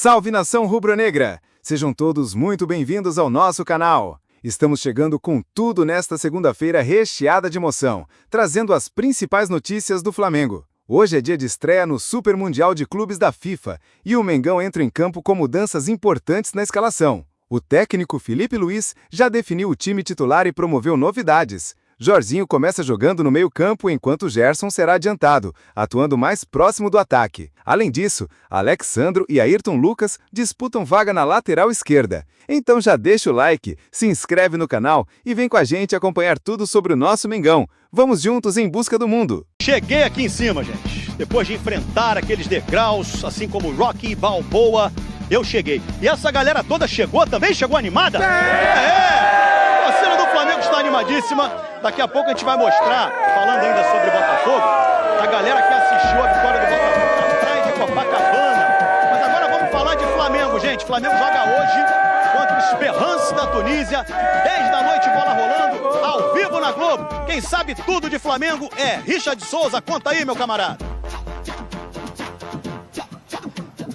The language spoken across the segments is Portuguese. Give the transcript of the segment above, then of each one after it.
Salve nação rubro-negra! Sejam todos muito bem-vindos ao nosso canal. Estamos chegando com tudo nesta segunda-feira recheada de emoção, trazendo as principais notícias do Flamengo. Hoje é dia de estreia no Super Mundial de Clubes da FIFA e o Mengão entra em campo com mudanças importantes na escalação. O técnico Felipe Luiz já definiu o time titular e promoveu novidades. Jorginho começa jogando no meio-campo enquanto Gerson será adiantado, atuando mais próximo do ataque. Além disso, Alexandro e Ayrton Lucas disputam vaga na lateral esquerda. Então já deixa o like, se inscreve no canal e vem com a gente acompanhar tudo sobre o nosso Mengão. Vamos juntos em busca do mundo. Cheguei aqui em cima, gente. Depois de enfrentar aqueles degraus, assim como Rocky Balboa, eu cheguei. E essa galera toda chegou também? Chegou animada? A cena do Flamengo está animadíssima. Daqui a pouco a gente vai mostrar, falando ainda sobre Botafogo, a galera que assistiu a vitória do Botafogo na praia de Copacabana. Mas agora vamos falar de Flamengo, gente. Flamengo joga hoje contra o Esperance da Tunísia. 10 da noite, bola rolando, ao vivo na Globo. Quem sabe tudo de Flamengo é Richard Souza. Conta aí, meu camarada.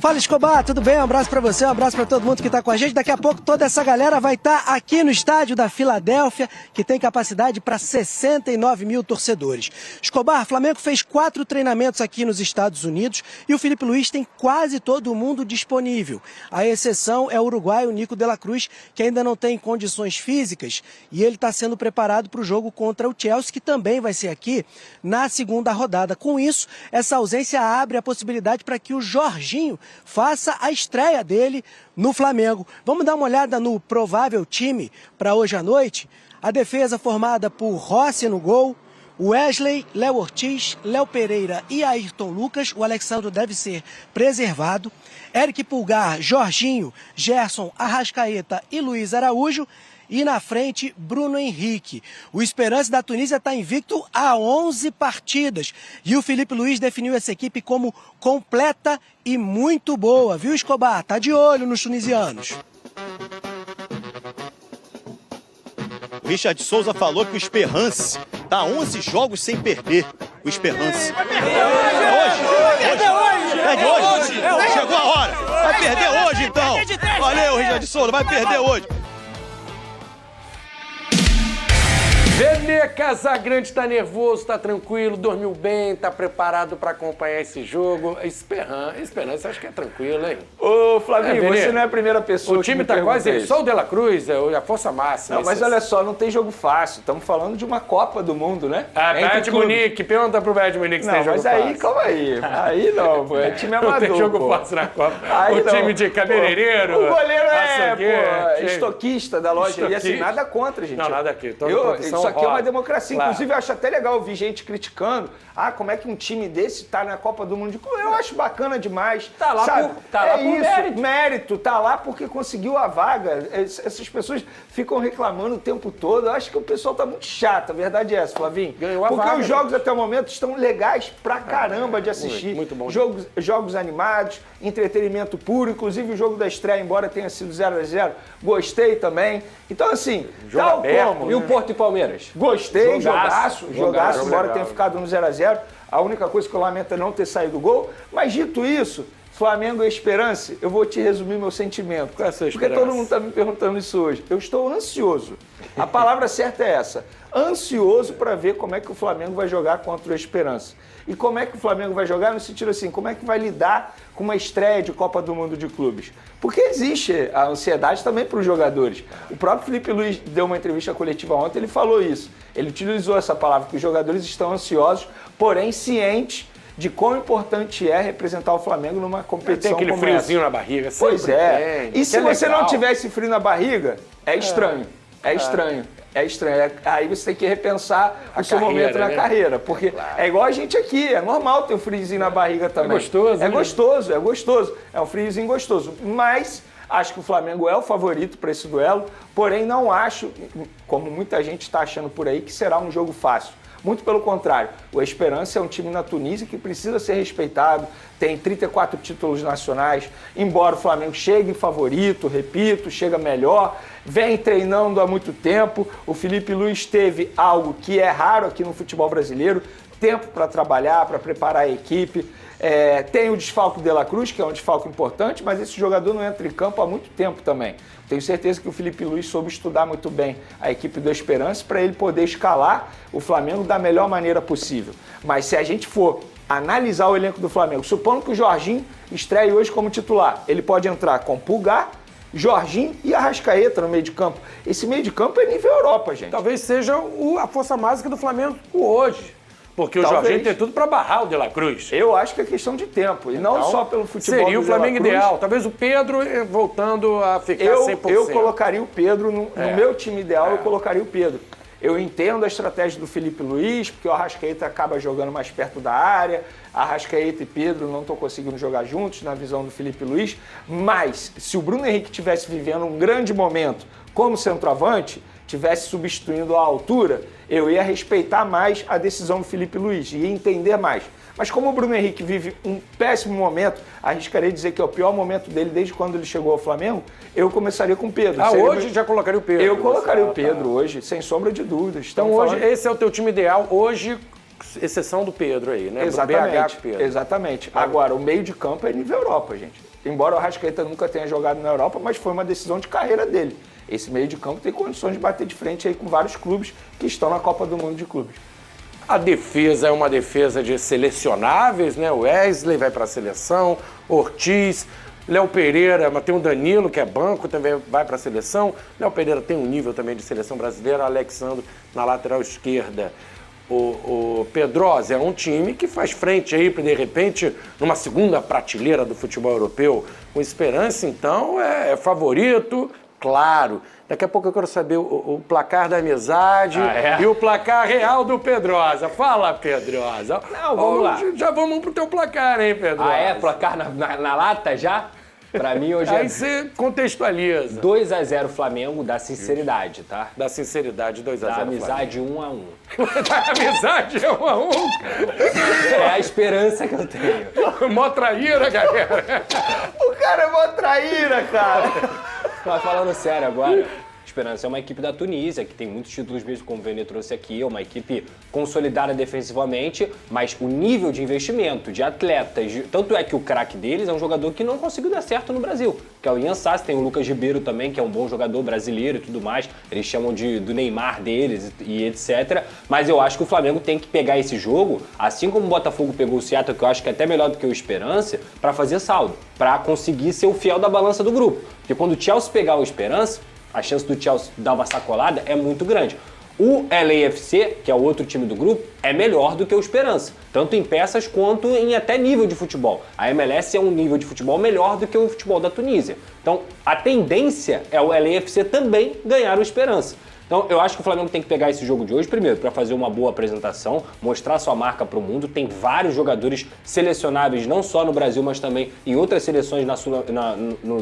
Fala, Escobar, tudo bem? Um abraço pra você, um abraço pra todo mundo que tá com a gente. Daqui a pouco toda essa galera vai estar aqui no estádio da Filadélfia, que tem capacidade para 69 mil torcedores. Escobar, Flamengo fez 4 treinamentos aqui nos Estados Unidos e o Felipe Luiz tem quase todo mundo disponível. A exceção é o uruguaio Nico de la Cruz, que ainda não tem condições físicas e ele está sendo preparado para o jogo contra o Chelsea, que também vai ser aqui na segunda rodada. Com isso, essa ausência abre a possibilidade para que o Jorginho faça a estreia dele no Flamengo. Vamos dar uma olhada no provável time para hoje à noite. A defesa formada por Rossi no gol, Wesley, Léo Ortiz, Léo Pereira e Ayrton Lucas. O Alexandro deve ser preservado. Eric Pulgar, Jorginho, Gerson, Arrascaeta e Luiz Araújo. E na frente, Bruno Henrique. O Esperance da Tunísia está invicto a 11 partidas. E o Felipe Luiz definiu essa equipe como completa e muito boa. Viu, Escobar? Tá de olho nos tunisianos. O Richard Souza falou que o Esperance está a 11 jogos sem perder. O Esperance. Perde hoje. Chegou a hora. Vai perder hoje, então. Valeu, Richard Souza. Vai perder hoje. Vene Casagrande tá nervoso, tá tranquilo, dormiu bem, tá preparado para acompanhar esse jogo. Esperança, acho que é tranquilo, hein? Ô, Flavinho, você não é a primeira pessoa que me pergunta. O time tá quase... Só o De La Cruz, a força máxima. Não, mas olha só, não tem jogo fácil. Estamos falando de uma Copa do Mundo, né? Bayern de Munique, pergunta pro Bayern de Munique se tem jogo fácil. Mas aí, calma aí. Aí não, pô, é time amador, não tem jogo fácil na Copa. Aí o time de cabeleireiro... O goleiro é, estoquista da loja. E assim, nada contra, gente. Não, nada aqui. Isso aqui é uma democracia. Claro. Inclusive, eu acho até legal ouvir gente criticando. Como é que um time desse tá na Copa do Mundo? Eu acho bacana demais. Tá lá por mérito. Tá lá porque conseguiu a vaga. Essas pessoas ficam reclamando o tempo todo. Eu acho que o pessoal tá muito chato. A verdade é essa, Flavinho. Ganhou a porque vaga, os jogos até o momento estão legais pra caramba de assistir. Muito bom. Jogos animados, entretenimento puro. Inclusive o jogo da estreia, embora tenha sido 0-0, gostei também. Então, assim, jogo aberto. Como, e o Porto e Palmeiras? Gostei, jogaço, embora tenha ficado no 0-0. A única coisa que eu lamento é não ter saído o gol. Mas dito isso, Flamengo e Esperance, eu vou te resumir meu sentimento. Qual é a sua porque todo mundo está me perguntando isso hoje. Eu estou ansioso. A palavra certa é essa. Ansioso para ver como é que o Flamengo vai jogar contra o Esperance. E como é que o Flamengo vai jogar no sentido assim, como é que vai lidar com uma estreia de Copa do Mundo de Clubes? Porque existe a ansiedade também para os jogadores. O próprio Felipe Luiz deu uma entrevista coletiva ontem, ele falou isso. Ele utilizou essa palavra, que os jogadores estão ansiosos, porém cientes de quão importante é representar o Flamengo numa competição como essa. Tem aquele friozinho na barriga. Pois é. E se você não tivesse frio na barriga, é estranho. É estranho. Aí você tem que repensar o seu momento na carreira. Porque é igual a gente aqui, é normal ter um friozinho na barriga também. É gostoso. É gostoso. É um friozinho gostoso. Mas acho que o Flamengo é o favorito para esse duelo. Porém, não acho, como muita gente está achando por aí, que será um jogo fácil. Muito pelo contrário, o Esperance é um time na Tunísia que precisa ser respeitado, tem 34 títulos nacionais, embora o Flamengo chegue favorito, repito, chega melhor, vem treinando há muito tempo. O Felipe Luiz teve algo que é raro aqui no futebol brasileiro, tempo para trabalhar, para preparar a equipe. Tem o desfalque de La Cruz, que é um desfalque importante, mas esse jogador não entra em campo há muito tempo também. Tenho certeza que o Felipe Luiz soube estudar muito bem a equipe do Esperance para ele poder escalar o Flamengo da melhor maneira possível. Mas se a gente for analisar o elenco do Flamengo, supondo que o Jorginho estreie hoje como titular, ele pode entrar com Pulgar, Jorginho e Arrascaeta no meio de campo. Esse meio de campo é nível Europa, gente. Talvez seja a força mágica do Flamengo hoje. Porque o Talvez. Jorginho tem tudo para barrar o De La Cruz. Eu acho que é questão de tempo, e não só pelo futebol. Seria o do De La Flamengo Cruz. ideal. Talvez o Pedro voltando a ficar 100%. Eu colocaria o Pedro, no meu time ideal, eu colocaria o Pedro. Eu entendo a estratégia do Felipe Luiz, porque o Arrascaeta acaba jogando mais perto da área, Arrascaeta e Pedro não estão conseguindo jogar juntos, na visão do Felipe Luiz, mas se o Bruno Henrique estivesse vivendo um grande momento como centroavante, estivesse substituindo a altura, eu ia respeitar mais a decisão do Felipe Luiz, ia entender mais. Mas como o Bruno Henrique vive um péssimo momento, arriscaria dizer que é o pior momento dele desde quando ele chegou ao Flamengo, eu começaria com o Pedro. Hoje já colocaria o Pedro. Eu colocaria o Pedro hoje, sem sombra de dúvidas. Então hoje, esse é o teu time ideal, hoje, exceção do Pedro aí, né? Exatamente, BH Pedro. exatamente. Agora, o meio de campo é nível Europa, gente. Embora o Arrascaeta nunca tenha jogado na Europa, mas foi uma decisão de carreira dele. Esse meio de campo tem condições de bater de frente aí com vários clubes que estão na Copa do Mundo de Clubes. A defesa é uma defesa de selecionáveis, né? O Wesley vai para a seleção, Ortiz, Léo Pereira, mas tem o Danilo, que é banco, também vai para a seleção. Léo Pereira tem um nível também de seleção brasileira, Alexandre na lateral esquerda. O Pedrosa é um time que faz frente aí, de repente, numa segunda prateleira do futebol europeu. O Esperance, então, é favorito, claro. Daqui a pouco eu quero saber o placar da amizade e o placar real do Pedrosa. Fala, Pedrosa. Não, vamos lá. Já vamos pro teu placar, hein, Pedrosa? Placar na lata já? Pra mim hoje Aí você contextualiza. 2-0 Flamengo, da sinceridade, tá? Da sinceridade, 2-0 Da amizade 1-1. Da amizade 1-1. É a esperança que eu tenho. Mó traíra, galera. O cara é mó traíra, cara. Mas falando sério agora, Esperança é uma equipe da Tunísia, que tem muitos títulos mesmo, como o Vene trouxe aqui, é uma equipe consolidada defensivamente, mas o nível de investimento, de atletas, tanto é que o craque deles é um jogador que não conseguiu dar certo no Brasil, que é o Ian Sassi, tem o Lucas Ribeiro também, que é um bom jogador brasileiro e tudo mais, eles chamam do Neymar deles e etc, mas eu acho que o Flamengo tem que pegar esse jogo, assim como o Botafogo pegou o Seattle, que eu acho que é até melhor do que o Esperança, para fazer saldo, para conseguir ser o fiel da balança do grupo, porque quando o Chelsea pegar o Esperança, a chance do Chelsea dar uma sacolada é muito grande. O LAFC, que é o outro time do grupo, é melhor do que o Esperança, tanto em peças quanto em até nível de futebol. A MLS é um nível de futebol melhor do que o futebol da Tunísia. Então, a tendência é o LAFC também ganhar o Esperança. Então, eu acho que o Flamengo tem que pegar esse jogo de hoje, primeiro, para fazer uma boa apresentação, mostrar sua marca para o mundo. Tem vários jogadores selecionáveis, não só no Brasil, mas também em outras seleções,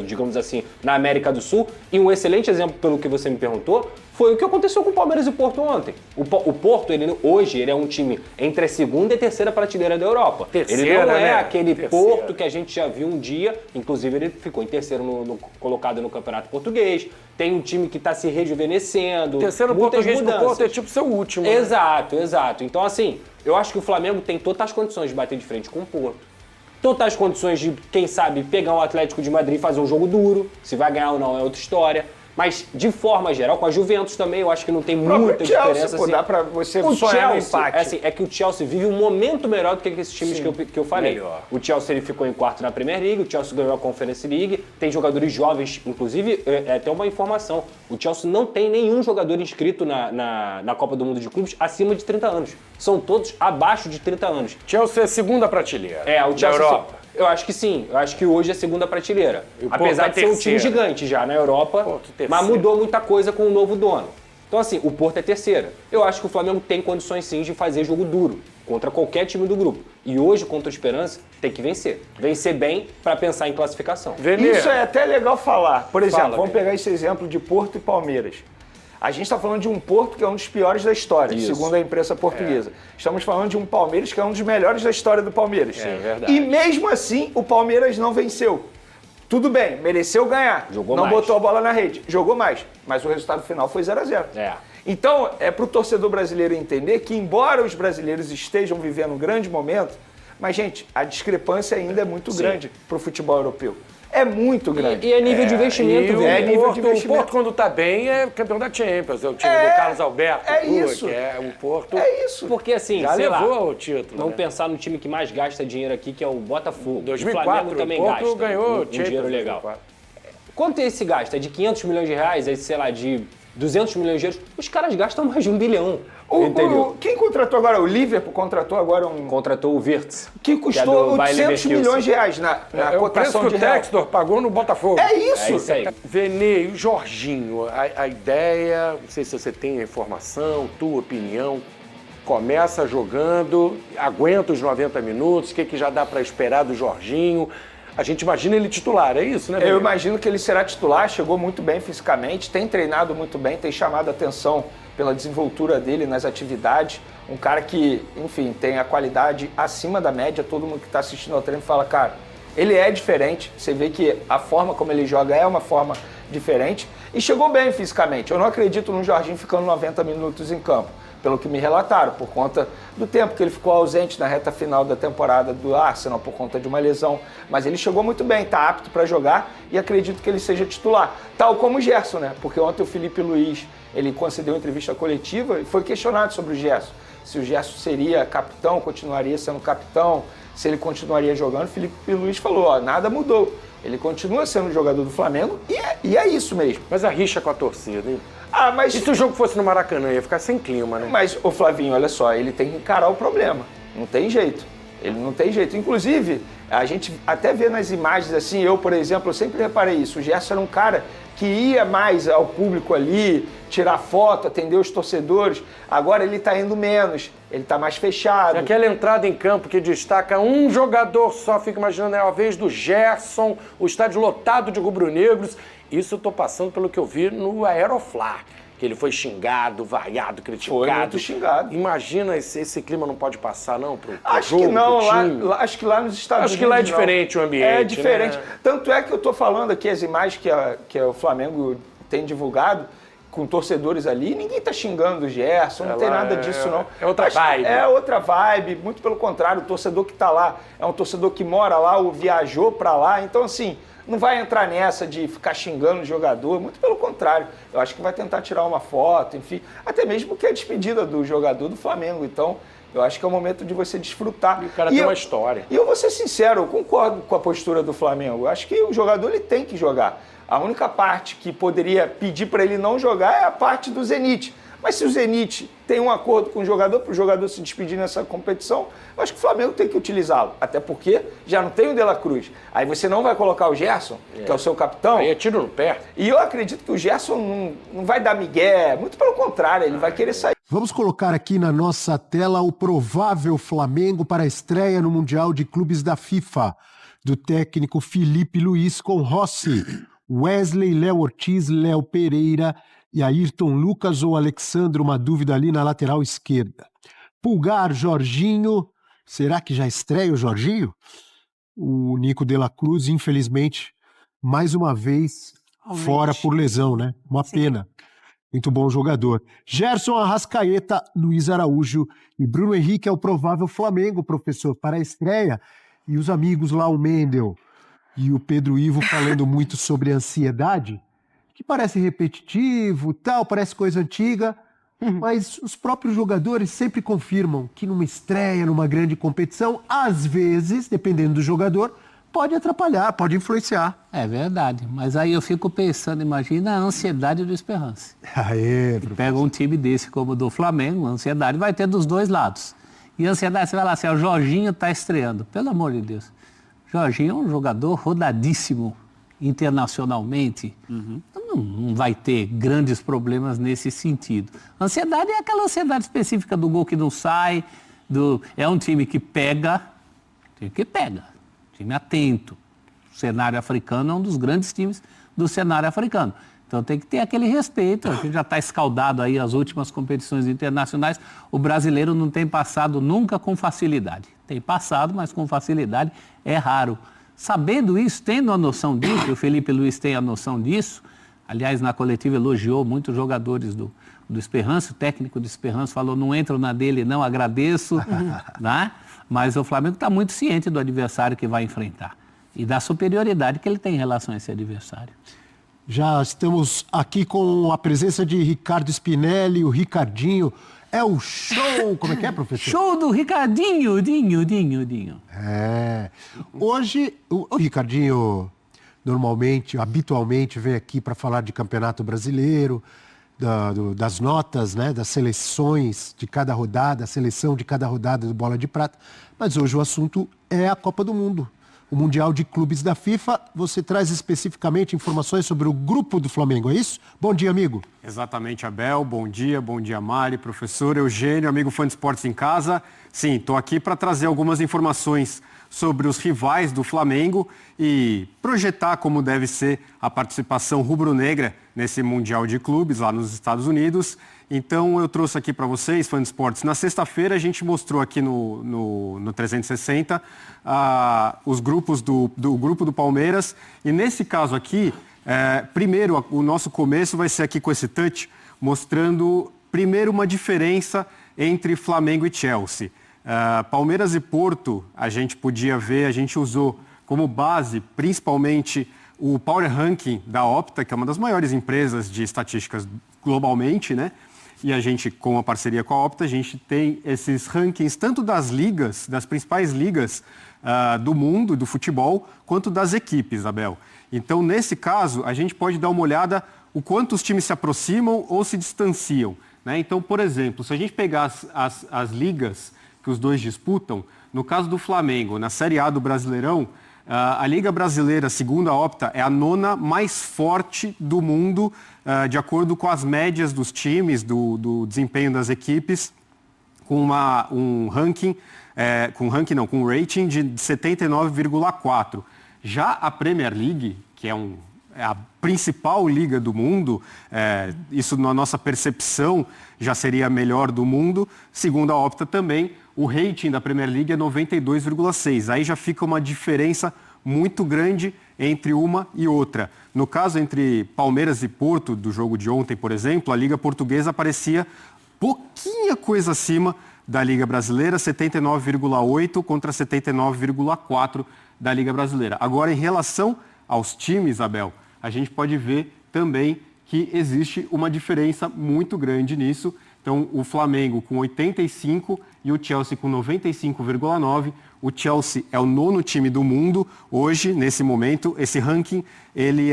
digamos assim, na América do Sul. E um excelente exemplo, pelo que você me perguntou, foi o que aconteceu com o Palmeiras e o Porto ontem. O Porto, hoje, ele é um time entre a segunda e terceira prateleira da Europa. Ele não é aquele Porto que a gente já viu um dia, inclusive ele ficou em terceiro colocado no Campeonato Português. Tem um time que está se rejuvenescendo. Terceiro português do Porto é tipo seu último. Né? Exato, exato. Então, assim, eu acho que o Flamengo tem totais condições de bater de frente com o Porto. Totais condições de, quem sabe, pegar o Atlético de Madrid e fazer um jogo duro. Se vai ganhar ou não é outra história. Mas, de forma geral, com a Juventus também, eu acho que não tem muita diferença. Pô, assim. dá pra você o sonhar Chelsea, no empate. É que o Chelsea vive um momento melhor do que esses times que eu falei. Melhor. O Chelsea ele ficou em quarto na Premier League, o Chelsea ganhou a Conference League, tem jogadores jovens, inclusive, até uma informação, o Chelsea não tem nenhum jogador inscrito na Copa do Mundo de Clubes acima de 30 anos. São todos abaixo de 30 anos. Chelsea é segunda prateleira. O Chelsea da Europa. Eu acho que sim. Eu acho que hoje é segunda prateleira. Porto Apesar de ser um time gigante já na Europa, mas mudou muita coisa com o novo dono. Então assim, o Porto é terceira. Eu acho que o Flamengo tem condições sim de fazer jogo duro contra qualquer time do grupo. E hoje, contra o Esperança, tem que vencer. Vencer bem para pensar em classificação. Isso é até legal falar. Por exemplo, vamos Vene. pegar esse exemplo de Porto e Palmeiras. A gente está falando de um Porto que é um dos piores da história, segundo a imprensa portuguesa. Estamos falando de um Palmeiras que é um dos melhores da história do Palmeiras. É verdade. E mesmo assim, o Palmeiras não venceu. Tudo bem, mereceu ganhar. Jogou não mais. botou a bola na rede. Jogou mais. Mas o resultado final foi 0-0. Então, é para o torcedor brasileiro entender que, embora os brasileiros estejam vivendo um grande momento, mas, gente, a discrepância ainda é muito grande para o futebol europeu. É muito grande. E é nível de investimento, velho. O Porto, quando tá bem, é campeão da Champions. É o time do Carlos Alberto. Isso. Que é o Porto. É isso. Porque assim, Já sei levou lá, o título. vamos né? pensar no time que mais gasta dinheiro aqui, que é o Botafogo. 2004, o Flamengo também o Porto gasta ganhou um Champions, dinheiro legal. 2004. Quanto é esse gasto? É de 500 milhões de reais? É, sei lá, de 200 milhões de euros? Os caras gastam mais de 1 bilhão. Entendeu? Quem contratou agora? O Liverpool contratou agora Contratou o Wirtz. que do custou Bayer 800 Leverkusen. milhões de reais na É o preço cotação que de o real. Textor pagou no Botafogo. É isso. É isso aí. Vene e o Jorginho, a ideia, não sei se você tem a informação, tua opinião, começa jogando, aguenta os 90 minutos, o que já dá para esperar do Jorginho? A gente imagina ele titular, é isso, né, Vene? Eu imagino que ele será titular, chegou muito bem fisicamente, tem treinado muito bem, tem chamado a atenção pela desenvoltura dele nas atividades. Um cara que, enfim, tem a qualidade acima da média. Todo mundo que está assistindo ao treino fala, cara, ele é diferente. Você vê que a forma como ele joga é uma forma diferente. E chegou bem fisicamente. Eu não acredito no Jorginho ficando 90 minutos em campo, pelo que me relataram, por conta do tempo que ele ficou ausente na reta final da temporada do Arsenal, por conta de uma lesão. Mas ele chegou muito bem, está apto para jogar e acredito que ele seja titular. Tal como o Gerson, né? Porque ontem o Felipe Luiz, ele concedeu uma entrevista coletiva e foi questionado sobre o Gerson. Se o Gerson seria capitão, continuaria sendo capitão, se ele continuaria jogando. O Felipe Luiz falou, ó, nada mudou. Ele continua sendo jogador do Flamengo e é isso mesmo. Mas a rixa com a torcida, hein? Ah, mas... E se o jogo fosse no Maracanã, ia ficar sem clima, né? Mas, ô Flavinho, olha só, ele tem que encarar o problema. Não tem jeito. Ele não tem jeito. Inclusive, a gente até vê nas imagens assim, eu, por exemplo, eu sempre reparei isso. O Gerson era um cara que ia mais ao público ali, tirar foto, atender os torcedores. Agora ele tá indo menos, ele tá mais fechado. E aquela entrada em campo que destaca um jogador só, fica imaginando, é a vez do Gerson, o estádio lotado de rubro-negros. Isso eu tô passando pelo que eu vi no Aeroflá, que ele foi xingado, vaiado, criticado. Foi muito xingado. Imagina, esse clima não pode passar, não, pro Acho jogo, que não, pro time? acho que lá nos Estados Acho Unidos que lá é não. diferente o ambiente, É diferente. né? Tanto é que eu tô falando aqui as imagens que o Flamengo tem divulgado, com torcedores ali, ninguém tá xingando o Gerson, não tem lá nada disso, não. é outra Acho que vibe. É outra vibe, muito pelo contrário, o torcedor que tá lá é um torcedor que mora lá ou viajou para lá, então assim, não vai entrar nessa de ficar xingando o jogador, muito pelo contrário. Eu acho que vai tentar tirar uma foto, enfim, até mesmo que é a despedida do jogador do Flamengo, então eu acho que é o momento de você desfrutar. E o cara tem uma história. E eu vou ser sincero, eu concordo com a postura do Flamengo, eu acho que o jogador ele tem que jogar. A única parte que poderia pedir para ele não jogar é a parte do Zenit. Mas se o Zenit tem um acordo com o jogador, para o jogador se despedir nessa competição, eu acho que o Flamengo tem que utilizá-lo. Até porque já não tem o De La Cruz. Aí você não vai colocar o Gerson, que é o seu capitão. Aí é tiro no pé. E eu acredito que o Gerson não vai dar migué, muito pelo contrário, ele vai querer sair. Vamos colocar aqui na nossa tela o provável Flamengo para a estreia no Mundial de Clubes da FIFA, do técnico Felipe Luiz com Rossi, Wesley, Léo Ortiz, Léo Pereira e Ayrton Lucas ou Alexandre, uma dúvida ali na lateral esquerda. Pulgar, Jorginho, será que já estreia o Jorginho? O Nico de la Cruz, infelizmente, mais uma vez fora por lesão, né? Uma pena. Muito bom jogador. Gerson, Arrascaeta, Luiz Araújo e Bruno Henrique é o provável Flamengo, professor, para a estreia. E os amigos lá, o Mendel e o Pedro Ivo falando muito sobre ansiedade, que parece repetitivo, tal, parece coisa antiga, mas os próprios jogadores sempre confirmam que numa estreia, numa grande competição, às vezes, dependendo do jogador, pode atrapalhar, pode influenciar. É verdade, mas aí eu fico pensando, imagina a ansiedade do Esperance. Aê, Pega um time desse como o do Flamengo, a ansiedade vai ter dos dois lados. E a ansiedade, você vai lá assim, o Jorginho está estreando, pelo amor de Deus. Jorginho é um jogador rodadíssimo internacionalmente, não vai ter grandes problemas nesse sentido. Ansiedade é aquela ansiedade específica do gol que não sai, é um time que pega, time atento. O cenário africano é um dos grandes times do cenário africano. Então tem que ter aquele respeito, a gente já está escaldado aí as últimas competições internacionais, o brasileiro não tem passado nunca com facilidade. Tem passado, mas com facilidade é raro. Sabendo isso, tendo a noção disso, o Felipe Luiz tem a noção disso, aliás, na coletiva elogiou muitos jogadores do do Esperrança, o técnico do Esperrança falou, não entro na dele não, agradeço, né? Mas o Flamengo está muito ciente do adversário que vai enfrentar e da superioridade que ele tem em relação a esse adversário. Já estamos aqui com a presença de Ricardo Spinelli, o Ricardinho. É o show, como é que é, professor? Show do Ricardinho, Dinho. Hoje, o Ricardinho normalmente, habitualmente vem aqui para falar de Campeonato Brasileiro, das notas, né, das seleções de cada rodada, a seleção de cada rodada do Bola de Prata. Mas hoje o assunto é a Copa do Mundo. O Mundial de Clubes da FIFA. Você traz especificamente informações sobre o grupo do Flamengo, é isso? Bom dia, amigo. Exatamente, Abel. Bom dia, Mari, professor Eugênio, amigo fã de esportes em casa. Sim, estou aqui para trazer algumas informações sobre os rivais do Flamengo e projetar como deve ser a participação rubro-negra nesse Mundial de Clubes lá nos Estados Unidos. Então eu trouxe aqui para vocês, fã de esportes, na sexta-feira a gente mostrou aqui no 360 os grupos do grupo do Palmeiras e nesse caso aqui, primeiro o nosso começo vai ser aqui com esse touch, mostrando primeiro uma diferença entre Flamengo e Chelsea. Palmeiras e Porto, a gente podia ver, a gente usou como base principalmente o Power Ranking da Opta, que é uma das maiores empresas de estatísticas globalmente, né? E a gente, com a parceria com a Opta, a gente tem esses rankings tanto das ligas, das principais ligas do mundo, do futebol, quanto das equipes, Abel. Então, nesse caso, a gente pode dar uma olhada o quanto os times se aproximam ou se distanciam, né? Então, por exemplo, se a gente pegar as ligas que os dois disputam, no caso do Flamengo, na Série A do Brasileirão, a Liga Brasileira, segundo a Opta, é a 9ª mais forte do mundo, de acordo com as médias dos times, do desempenho das equipes, com um rating de 79,4. Já a Premier League, que é a principal liga do mundo, isso na nossa percepção já seria a melhor do mundo, segundo a Opta também, o rating da Premier League é 92,6. Aí já fica uma diferença muito grande entre uma e outra. No caso entre Palmeiras e Porto, do jogo de ontem, por exemplo, a Liga Portuguesa aparecia pouquinha coisa acima da Liga Brasileira, 79,8 contra 79,4 da Liga Brasileira. Agora, em relação aos times, Abel, a gente pode ver também que existe uma diferença muito grande nisso. Então, o Flamengo com 85 e o Chelsea com 95,9. O Chelsea é o 9º time do mundo hoje, nesse momento. Esse ranking, ele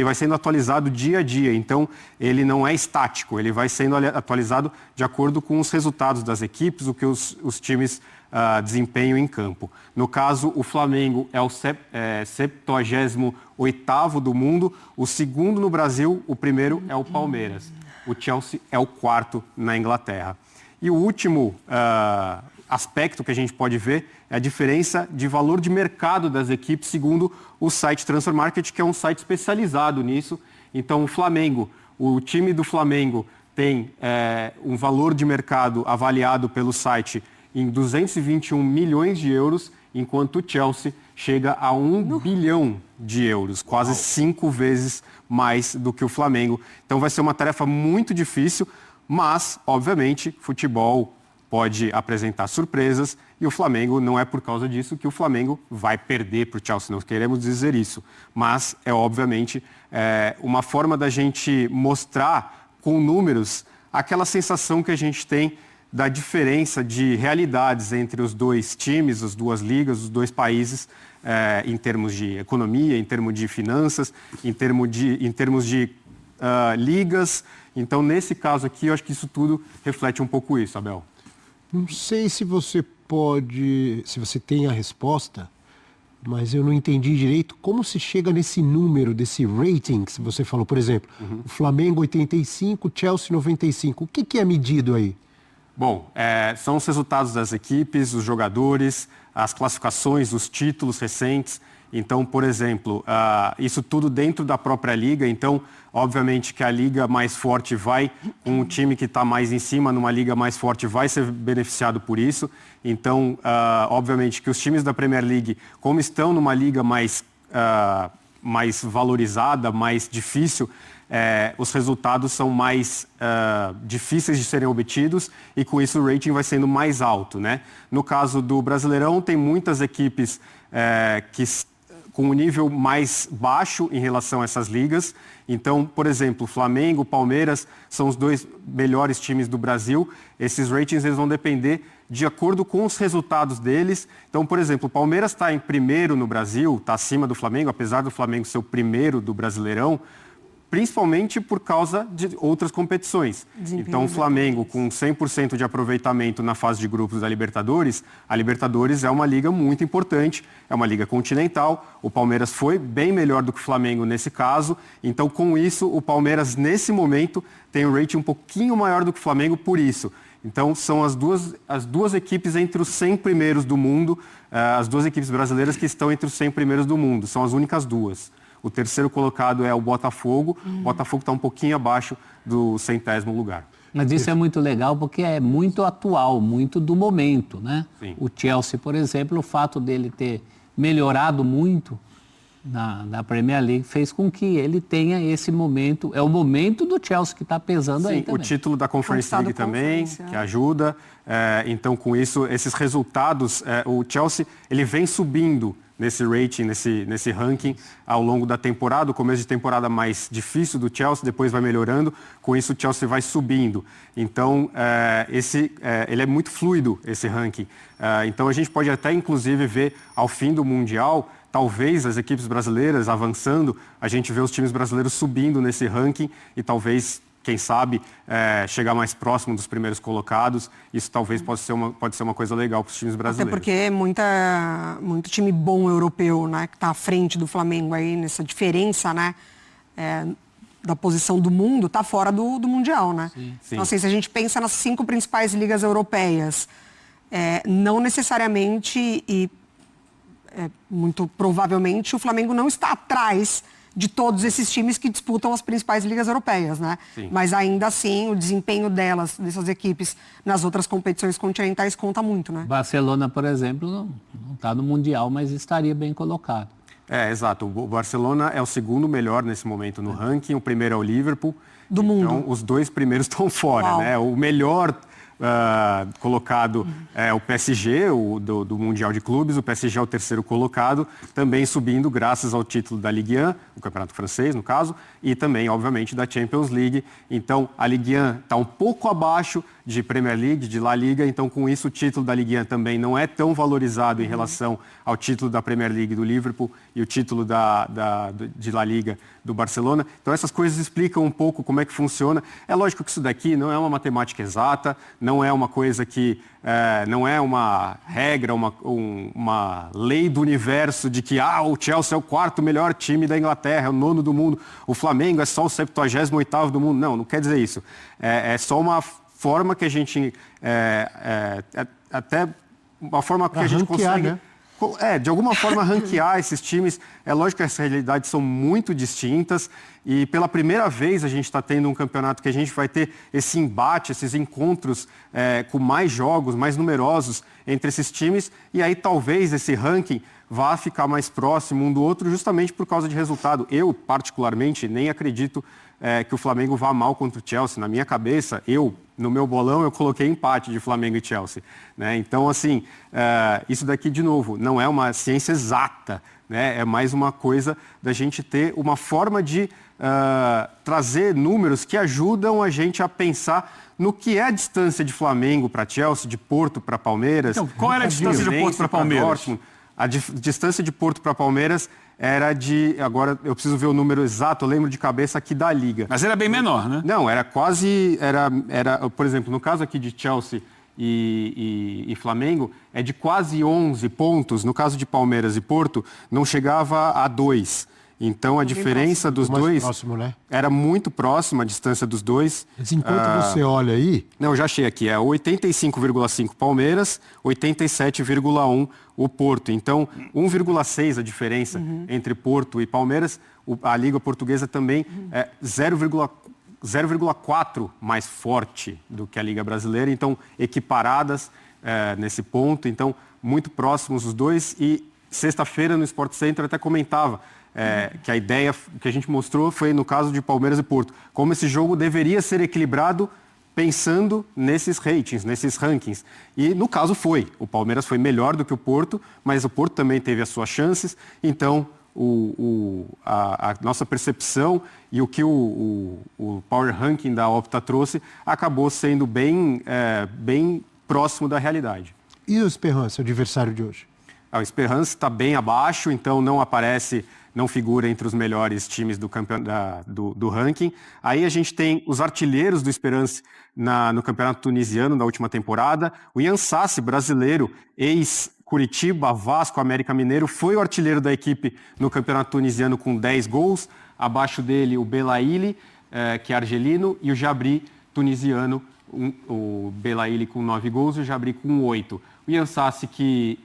vai sendo atualizado dia a dia. Então, ele não é estático. Ele vai sendo atualizado de acordo com os resultados das equipes, o que os times desempenham em campo. No caso, o Flamengo é o 78º do mundo. O segundo no Brasil, o primeiro é o Palmeiras. O Chelsea é o 4º na Inglaterra. E o último aspecto que a gente pode ver é a diferença de valor de mercado das equipes, segundo o site Transfer Market, que é um site especializado nisso. Então, o time do Flamengo tem um valor de mercado avaliado pelo site em 221 milhões de euros, enquanto o Chelsea chega a 1 bilhão de euros, quase 5 vezes mais do que o Flamengo. Então vai ser uma tarefa muito difícil, mas, obviamente, futebol pode apresentar surpresas e o Flamengo não é por causa disso que o Flamengo vai perder para o Chelsea, não queremos dizer isso. Mas é, obviamente, uma forma da gente mostrar com números aquela sensação que a gente tem da diferença de realidades entre os dois times, as duas ligas, os dois países, em termos de economia, em termos de finanças, em termos de ligas. Então, nesse caso aqui, eu acho que isso tudo reflete um pouco isso, Abel. Não sei se você tem a resposta, mas eu não entendi direito como se chega nesse número, desse rating que você falou. Por exemplo, o Flamengo 85, Chelsea 95. O que é medido aí? Bom, são os resultados das equipes, os jogadores, as classificações, os títulos recentes. Então, por exemplo, isso tudo dentro da própria liga. Então, obviamente que a liga mais forte vai, um time que está mais em cima numa liga mais forte vai ser beneficiado por isso. Então, obviamente que os times da Premier League, como estão numa liga mais valorizada, mais difícil, os resultados são mais difíceis de serem obtidos e com isso o rating vai sendo mais alto, né? No caso do Brasileirão, tem muitas equipes com um nível mais baixo em relação a essas ligas. Então, por exemplo, Flamengo, Palmeiras são os 2 melhores times do Brasil. Esses ratings eles vão depender de acordo com os resultados deles. Então, por exemplo, o Palmeiras está em primeiro no Brasil, está acima do Flamengo, apesar do Flamengo ser o primeiro do Brasileirão, principalmente por causa de outras competições. Então, o Flamengo, com 100% de aproveitamento na fase de grupos da Libertadores, a Libertadores é uma liga muito importante, é uma liga continental. O Palmeiras foi bem melhor do que o Flamengo nesse caso. Então, com isso, o Palmeiras, nesse momento, tem um rating um pouquinho maior do que o Flamengo por isso. Então, são as duas equipes entre os 100 primeiros do mundo, as 2 equipes brasileiras que estão entre os 100 primeiros do mundo. São as únicas 2. O terceiro colocado é o Botafogo. O Botafogo está um pouquinho abaixo do 100º lugar. Mas isso é muito legal porque é muito atual, muito do momento, né? Sim. O Chelsea, por exemplo, o fato dele ter melhorado muito na Premier League fez com que ele tenha esse momento. É o momento do Chelsea que está pesando aí também. O título da Conference League também, que ajuda. Então, com isso, esses resultados, o Chelsea ele vem subindo nesse rating, nesse ranking ao longo da temporada. O começo de temporada mais difícil do Chelsea, depois vai melhorando. Com isso, o Chelsea vai subindo. Então, ele é muito fluido, esse ranking. Então, a gente pode até, inclusive, ver ao fim do Mundial, talvez as equipes brasileiras avançando, a gente vê os times brasileiros subindo nesse ranking e talvez, quem sabe, chegar mais próximo dos primeiros colocados. Isso talvez pode ser uma coisa legal para os times brasileiros. Até porque é muito time bom europeu, né, que está à frente do Flamengo aí nessa diferença, né, da posição do mundo, está fora do Mundial, né? Sim. Então, assim, se a gente pensa nas 5 principais ligas europeias, não necessariamente muito provavelmente o Flamengo não está atrás de todos esses times que disputam as principais ligas europeias, né? Sim. Mas ainda assim, o desempenho dessas equipes nas outras competições continentais conta muito, né? Barcelona, por exemplo, não está no Mundial, mas estaria bem colocado. Exato. O Barcelona é o segundo melhor nesse momento no ranking, o primeiro é o Liverpool. Do mundo. Então, os 2 primeiros estão fora, né? O melhor colocado é o PSG, do Mundial de Clubes. O PSG é o terceiro colocado, também subindo graças ao título da Ligue 1, o campeonato francês, no caso, e também, obviamente, da Champions League. Então, a Ligue 1 está um pouco abaixo de Premier League, de La Liga. Então, com isso, o título da Ligue 1 também não é tão valorizado em relação ao título da Premier League do Liverpool e o título de La Liga do Barcelona. Então, essas coisas explicam um pouco como é que funciona. É lógico que isso daqui não é uma matemática exata, não é uma coisa que... não é uma regra, uma lei do universo de que o Chelsea é o 4º melhor time da Inglaterra, é o 9º do mundo, o Flamengo é só o 78º do mundo. Não quer dizer isso. É só uma forma que a gente... até uma forma que a gente consegue... Né? De alguma forma ranquear esses times. É lógico que essas realidades são muito distintas e pela primeira vez a gente está tendo um campeonato que a gente vai ter esse embate, esses encontros com mais jogos, mais numerosos entre esses times e aí talvez esse ranking vá ficar mais próximo um do outro justamente por causa de resultado. Eu, particularmente, nem acredito que o Flamengo vá mal contra o Chelsea. Na minha cabeça, no meu bolão, eu coloquei empate de Flamengo e Chelsea, né? Então, assim, isso daqui, de novo, não é uma ciência exata, né? É mais uma coisa da gente ter uma forma de trazer números que ajudam a gente a pensar no que é a distância de Flamengo para Chelsea, de Porto para Palmeiras. Então, qual era a distância de Porto para Palmeiras? A distância de Porto para Palmeiras era agora eu preciso ver o número exato, eu lembro de cabeça aqui da Liga. Mas era bem menor, né? Não, era quase, por exemplo, no caso aqui de Chelsea e Flamengo, é de quase 11 pontos. No caso de Palmeiras e Porto, não chegava a 2. Então, a diferença dos dois próximo, né? Era muito próxima, a distância dos dois. Mas enquanto você olha aí... Não, já achei aqui. É 85,5 Palmeiras, 87,1 o Porto. Então, 1,6 a diferença entre Porto e Palmeiras. A Liga Portuguesa também é 0,4 mais forte do que a Liga Brasileira. Então, equiparadas nesse ponto. Então, muito próximos os dois. E sexta-feira no Sport Center eu até comentava que a ideia que a gente mostrou foi no caso de Palmeiras e Porto, como esse jogo deveria ser equilibrado pensando nesses ratings, nesses rankings. E no caso foi. O Palmeiras foi melhor do que o Porto, mas o Porto também teve as suas chances. Então, a nossa percepção e o que o Power Ranking da Opta trouxe acabou sendo bem próximo da realidade. E o Esperance, o adversário de hoje? O Esperance está bem abaixo, então não figura entre os melhores times do ranking. Aí a gente tem os artilheiros do Esperance no campeonato tunisiano da última temporada. O Ian Sassi, brasileiro, ex-Curitiba, Vasco, América Mineiro, foi o artilheiro da equipe no campeonato tunisiano com 10 gols. Abaixo dele o Belaïli, que é argelino, e o Jabri, tunisiano, o Belaïli com 9 gols e o Jabri com 8. O Ian Sassi, que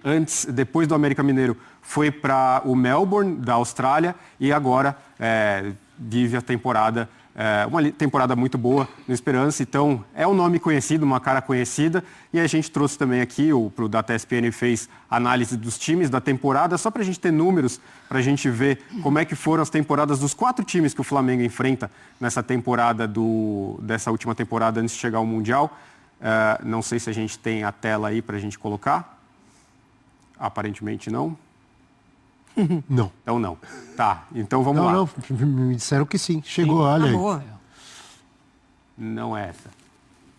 depois do América Mineiro, foi para o Melbourne, da Austrália, e agora vive a temporada, uma temporada muito boa no Esperance. Então, é um nome conhecido, uma cara conhecida, e a gente trouxe também aqui, o Data ESPN fez análise dos times da temporada, só para a gente ter números, para a gente ver como é que foram as temporadas dos 4 times que o Flamengo enfrenta nessa temporada, dessa última temporada antes de chegar ao Mundial. Não sei se a gente tem a tela aí para a gente colocar. Aparentemente não. Não. Então não. Tá, então vamos lá. Não, me disseram que sim. Chegou, olha aí. Boa. Não é essa.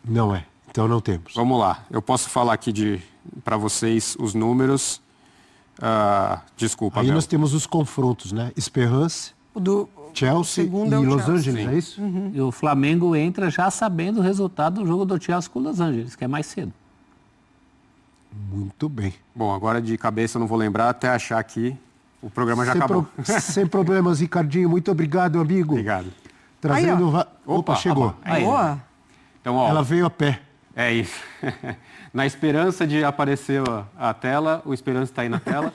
Não é. Então não temos. Vamos lá. Eu posso falar aqui para vocês os números. Desculpa, Aí Abel. nós temos os confrontos, né? Esperance, Chelsea e segundo é o Los Chelsea. Angeles, é isso? E o Flamengo entra já sabendo o resultado do jogo do Chelsea com o Los Angeles, que é mais cedo. Muito bem. Bom, agora de cabeça eu não vou lembrar até achar aqui. O programa já acabou. Sem problemas, Ricardinho. Muito obrigado, amigo. Obrigado. Trazendo... Aí, Opa, chegou. Aí, Boa. Então, ó, Ela veio a pé. é isso. Na esperança de aparecer a tela, o Esperança está aí na tela.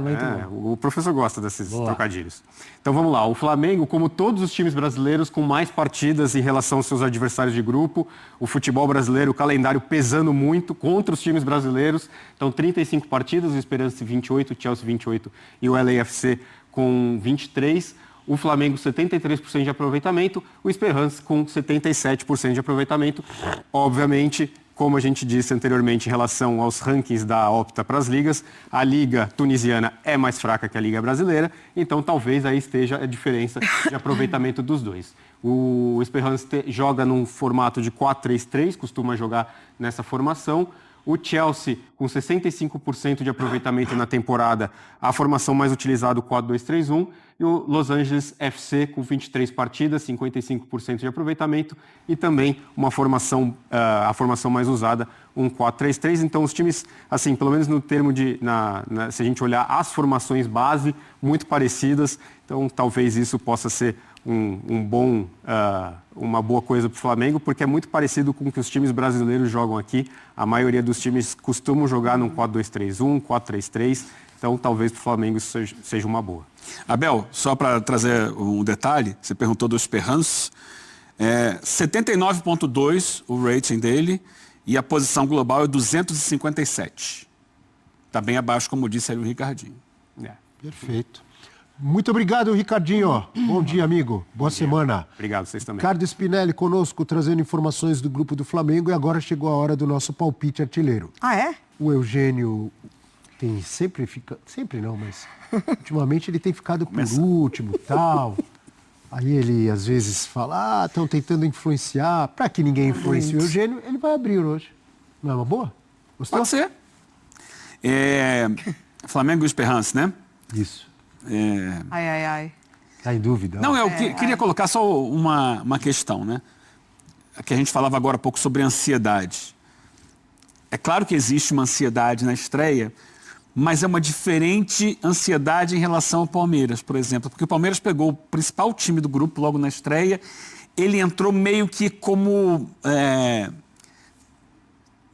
Muito bom. O professor gosta desses Boa. trocadilhos. Então vamos lá. O Flamengo, como todos os times brasileiros, com mais partidas em relação aos seus adversários de grupo. O futebol brasileiro, o calendário pesando muito contra os times brasileiros. Então 35 partidas, o Esperança 28, o Chelsea 28 e o LAFC com 23. O Flamengo 73% de aproveitamento, o Esperance com 77% de aproveitamento. Obviamente, como a gente disse anteriormente em relação aos rankings da Opta para as ligas, a liga tunisiana é mais fraca que a liga brasileira, então talvez aí esteja a diferença de aproveitamento dos dois. O Esperance joga num formato de 4-3-3, costuma jogar nessa formação. O Chelsea, com 65% de aproveitamento na temporada, a formação mais utilizada, o 4-2-3-1. E o Los Angeles FC, com 23 partidas, 55% de aproveitamento. E também a formação mais usada, um 4-3-3. Então, os times, assim, pelo menos no termo se a gente olhar as formações base, muito parecidas. Então, talvez isso possa ser uma boa coisa para o Flamengo, porque é muito parecido com o que os times brasileiros jogam aqui. A maioria dos times costumam jogar num 4-2-3-1, 4-3-3, então talvez para o Flamengo isso seja uma boa. Abel, só para trazer um detalhe, você perguntou do Esperance, 79,2 o rating dele e a posição global é 257. Está bem abaixo, como disse aí o Ricardinho. Perfeito. Muito obrigado, Ricardinho. Bom dia, amigo. Boa semana. Obrigado, vocês também. Ricardo Spinelli conosco, trazendo informações do grupo do Flamengo. E agora chegou a hora do nosso palpite artilheiro. Ah, é? O Eugênio sempre não, mas ultimamente ele tem ficado por último e tal. Aí ele às vezes fala, estão tentando influenciar. Para que ninguém influencie o Eugênio, ele vai abrir hoje. Não é uma boa? Gostou? Pode ser. Flamengo e Esperance, né? Isso. Ai. Tá em dúvida? Não, eu queria colocar só uma questão, né? Que a gente falava agora há pouco sobre ansiedade. É claro que existe uma ansiedade na estreia, mas é uma diferente ansiedade em relação ao Palmeiras, por exemplo. Porque o Palmeiras pegou o principal time do grupo logo na estreia, ele entrou meio que como...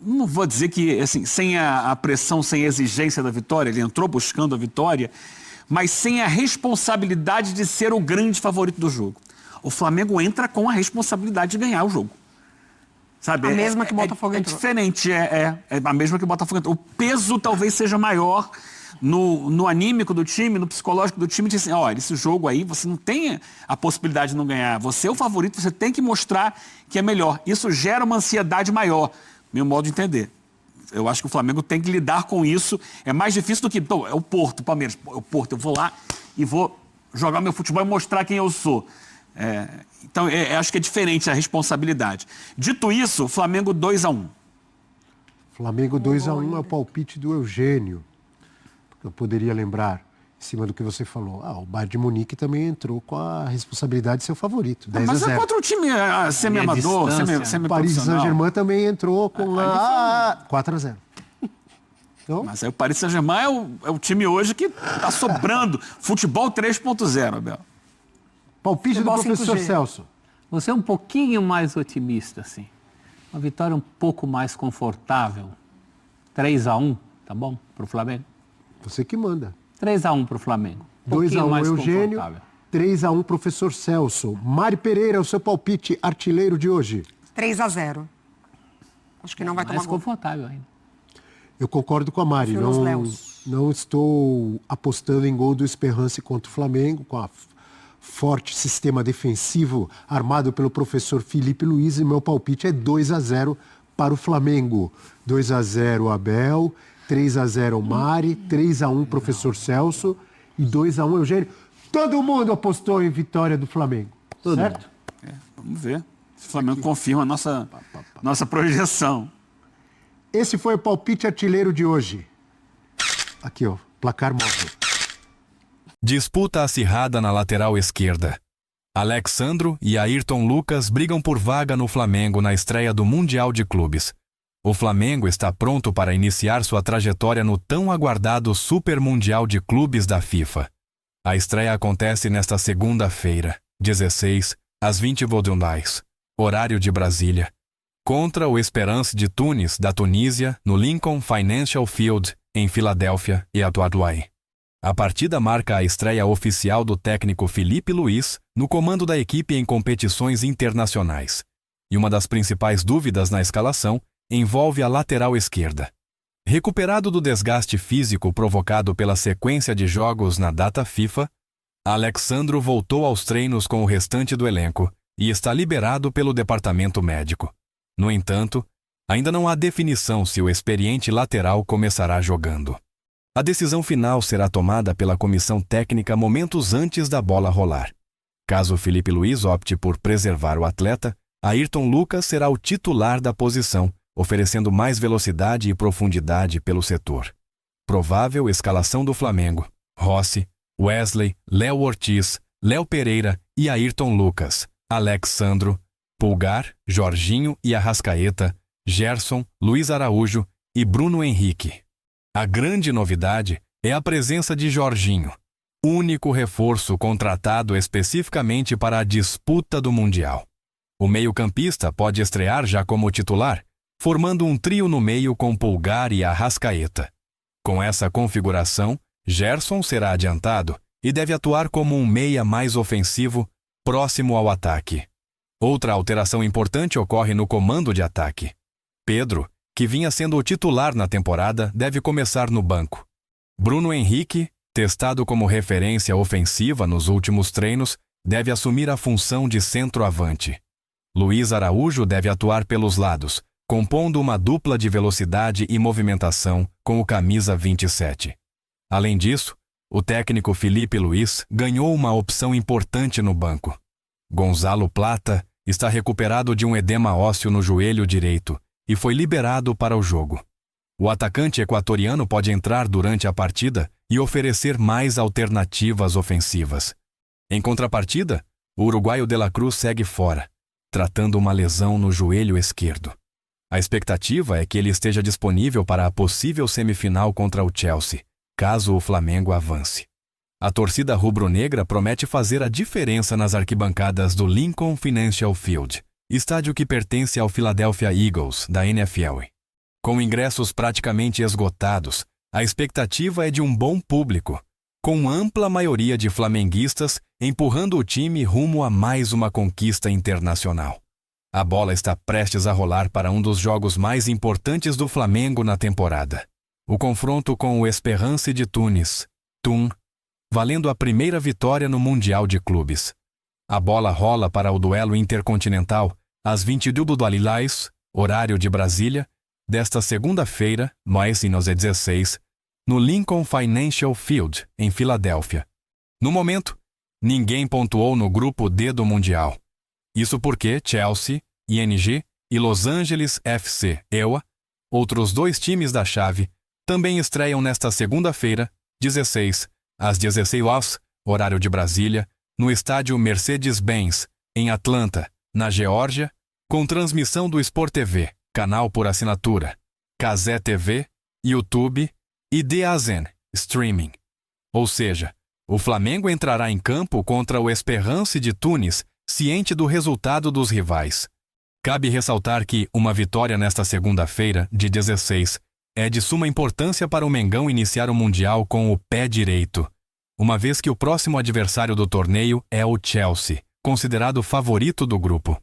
não vou dizer que, assim, sem a pressão, sem a exigência da vitória, ele entrou buscando a vitória, mas sem a responsabilidade de ser o grande favorito do jogo. O Flamengo entra com a responsabilidade de ganhar o jogo. Sabe? A mesma que o Botafogo entrou. É diferente, é a mesma que o Botafogo entrou. O peso talvez seja maior no anímico do time, no psicológico do time, diz assim, olha, esse jogo aí você não tem a possibilidade de não ganhar. Você é o favorito, você tem que mostrar que é melhor. Isso gera uma ansiedade maior, meu modo de entender. Eu acho que o Flamengo tem que lidar com isso. É mais difícil do que... Então, é o Porto, o Palmeiras. É o Porto, eu vou lá e vou jogar meu futebol e mostrar quem eu sou. Então, acho que é diferente a responsabilidade. Dito isso, o Flamengo 2-1. Flamengo 2-1 é o palpite do Eugênio. Eu poderia lembrar, em cima do que você falou, o Bayern de Munique também entrou com a responsabilidade de ser o favorito, 10-0. Mas é contra o time semi-amador, semi-profissional. O Paris Saint-Germain também entrou com 4-0. Então, mas aí o Paris Saint-Germain é o time hoje que está sobrando. Futebol 3.0, Abel. Palpite do professor 5G. Celso. Você é um pouquinho mais otimista, assim. Uma vitória um pouco mais confortável. 3-1, tá bom? Para o Flamengo. Você que manda. 3-1 para o Flamengo. Um pouquinho 2-1 mais Eugênio, confortável. 3-1 professor Celso. Mari Pereira, o seu palpite artilheiro de hoje. 3-0. Acho que não vai tomar Mais gol. confortável ainda. Eu concordo com a Mari. Confio nos Léus. Não estou apostando em gol do Esperance contra o Flamengo, com a forte sistema defensivo armado pelo professor Felipe Luiz, e meu palpite é 2-0 para o Flamengo. 2-0 Abel, 3-0 Mari, 3-1 professor Celso e 2-1 Eugênio. Todo mundo apostou em vitória do Flamengo, certo? Vamos ver se o Flamengo confirma a nossa projeção. Esse foi o palpite artilheiro de hoje. Aqui, ó, placar móvel. Disputa acirrada na lateral esquerda. Alexandro e Ayrton Lucas brigam por vaga no Flamengo na estreia do Mundial de Clubes. O Flamengo está pronto para iniciar sua trajetória no tão aguardado Super Mundial de Clubes da FIFA. A estreia acontece nesta segunda-feira, 16, às 20h, horário de Brasília, contra o Esperance de Tunis, da Tunísia, no Lincoln Financial Field, em Filadélfia e Atuaduai. A partida marca a estreia oficial do técnico Felipe Luiz no comando da equipe em competições internacionais. E uma das principais dúvidas na escalação envolve a lateral esquerda. Recuperado do desgaste físico provocado pela sequência de jogos na data FIFA, Alexandro voltou aos treinos com o restante do elenco e está liberado pelo departamento médico. No entanto, ainda não há definição se o experiente lateral começará jogando. A decisão final será tomada pela comissão técnica momentos antes da bola rolar. Caso Felipe Luiz opte por preservar o atleta, Ayrton Lucas será o titular da posição, oferecendo mais velocidade e profundidade pelo setor. Provável escalação do Flamengo: Rossi, Wesley, Léo Ortiz, Léo Pereira e Ayrton Lucas, Alexandro, Pulgar, Jorginho e Arrascaeta, Gerson, Luiz Araújo e Bruno Henrique. A grande novidade é a presença de Jorginho, único reforço contratado especificamente para a disputa do Mundial. O meio-campista pode estrear já como titular, formando um trio no meio com Pulgar e Arrascaeta. Com essa configuração, Gerson será adiantado e deve atuar como um meia mais ofensivo, próximo ao ataque. Outra alteração importante ocorre no comando de ataque. Pedro, que vinha sendo o titular na temporada, deve começar no banco. Bruno Henrique, testado como referência ofensiva nos últimos treinos, deve assumir a função de centroavante. Luiz Araújo deve atuar pelos lados, compondo uma dupla de velocidade e movimentação com o camisa 27. Além disso, o técnico Felipe Luiz ganhou uma opção importante no banco. Gonzalo Plata está recuperado de um edema ósseo no joelho direito e foi liberado para o jogo. O atacante equatoriano pode entrar durante a partida e oferecer mais alternativas ofensivas. Em contrapartida, o uruguaio De La Cruz segue fora, tratando uma lesão no joelho esquerdo. A expectativa é que ele esteja disponível para a possível semifinal contra o Chelsea, caso o Flamengo avance. A torcida rubro-negra promete fazer a diferença nas arquibancadas do Lincoln Financial Field, estádio que pertence ao Philadelphia Eagles, da NFL. Com ingressos praticamente esgotados, a expectativa é de um bom público, com ampla maioria de flamenguistas empurrando o time rumo a mais uma conquista internacional. A bola está prestes a rolar para um dos jogos mais importantes do Flamengo na temporada. o confronto com o Esperance de Tunis, TUN, valendo a primeira vitória no Mundial de Clubes. A bola rola para o duelo intercontinental às 22h, horário de Brasília, desta segunda-feira, mais 16, no Lincoln Financial Field, em Filadélfia. No momento, ninguém pontuou no grupo D do Mundial. Isso porque Chelsea, ING e Los Angeles FC, EWA, outros 2 times da chave, também estreiam nesta segunda-feira, 16, às 16h, horário de Brasília, no estádio Mercedes-Benz, em Atlanta, na Geórgia, com transmissão do Sport TV, canal por assinatura, Kazé TV, YouTube e DAZN, streaming. Ou seja, o Flamengo entrará em campo contra o Esperance de Tunis, ciente do resultado dos rivais. Cabe ressaltar que uma vitória nesta segunda-feira, de 16, é de suma importância para o Mengão iniciar o Mundial com o pé direito, uma vez que o próximo adversário do torneio é o Chelsea, considerado favorito do grupo.